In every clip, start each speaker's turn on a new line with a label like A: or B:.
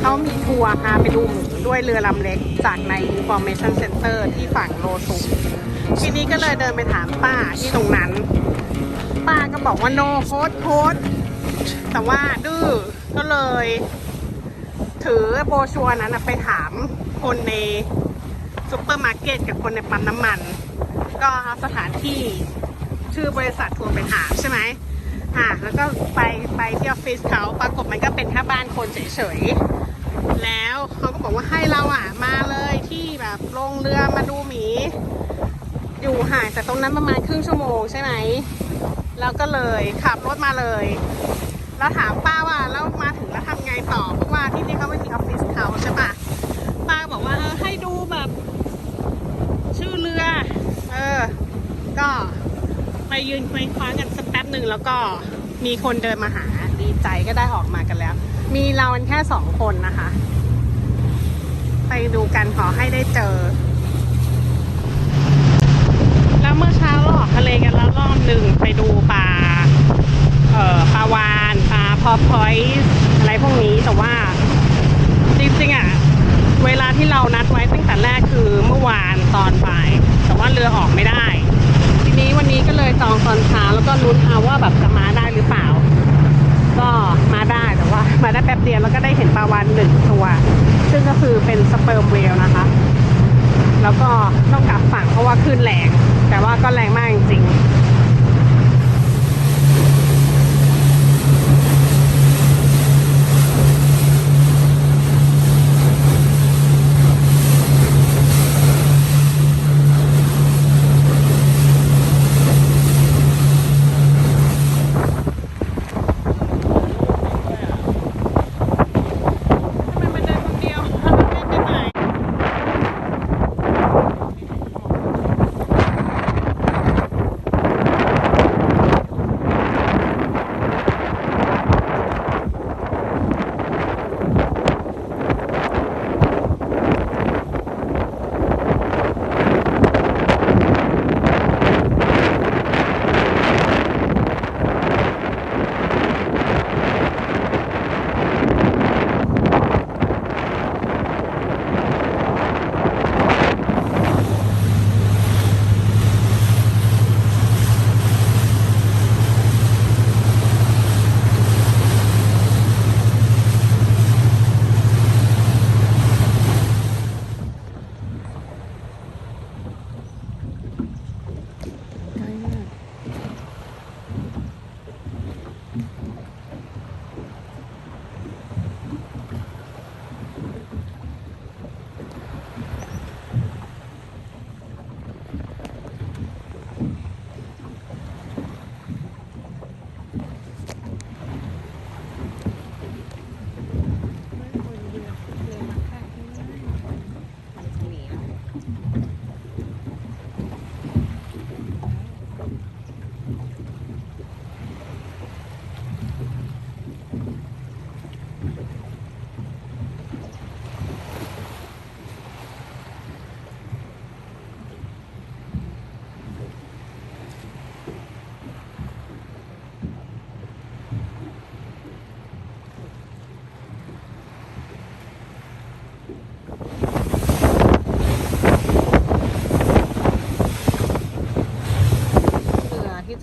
A: เขามีทัวร์พาไปดูหมูด้วยเรือลำเล็กจากใน Information Center ที่ฝั่งโลซุกทีนี้ก็เลยเดินไปถามป้าที่ตรงนั้นป้าก็บอกว่าโนโค้ดแต่ว่าดื้อก็เลยถือโบรชัวร์นั้นไปถามคนในซุปเปอร์มาร์เก็ตกับคนในปั๊มน้ำมันก็เอาสถานที่ชื่อบริษัททัวร์ไปถามใช่ไหมแล้วก็ไปที่ออฟฟิศเขาปรากฏมันก็เป็นแค่บ้านคนเฉยๆแล้วเขาก็บอกว่าให้เรามาเลยที่แบบลงเรือมาดูหมีอยู่ห่างจากตรงนั้นประมาณครึ่งชั่วโมงใช่ไหมแล้วก็เลยขับรถมาเลยแล้วถามป้าว่าแล้วมาถึงแล้วทำไงต่อเพราะว่าที่นี่เขาไม่มีออฟฟิศเขาใช่ปะป้าบอกว่าให้ดูแบบชื่อเรือก็ไปยืนคุยคว้ากันสักแป๊บหนึ่งแล้วก็มีคนเดินมาหาดีใจก็ได้ออกมากันแล้วมีเราแค่2 คนนะคะไปดูกันขอให้ได้เจอแล้วเมื่อเช้าเราออกทะเลกันแล้วรอบหนึ่งไปดูปลาวาฬปลาพอพอยส์อะไรพวกนี้แต่ว่าจริงๆเวลาที่เรานัดไว้ตั้งแต่แรกคือเมื่อวานตอนบ่ายแต่ว่าเรือออกไม่ได้ทีนี้วันนี้ก็เลยจองตอนเช้าแล้วก็ลุ้นเอาว่าแบบจะมาได้หรือเปล่าก็มาได้แต่ว่ามาได้แป๊บเดียวแล้วก็ได้เห็นปลาวาฬ1 ตัวซึ่งก็คือเป็นสเปิร์มเวลนะคะแล้วก็ต้องกลับฝั่งเพราะว่าคลื่นแรงแต่ว่าก็แรงมากจริงๆ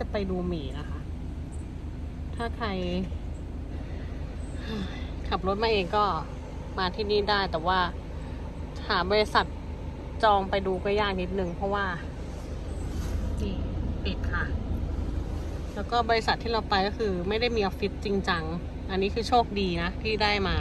A: จะไปดูหมีนะคะถ้าใครขับรถมาเองก็มาที่นี่ได้แต่ว่าหาบริษัทจองไปดูก็ยากนิดนึงเพราะว่านี่ปิดค่ะแล้วก็บริษัทที่เราไปก็คือไม่ได้มีออฟฟิศจริงจังอันนี้คือโชคดีนะที่ได้มา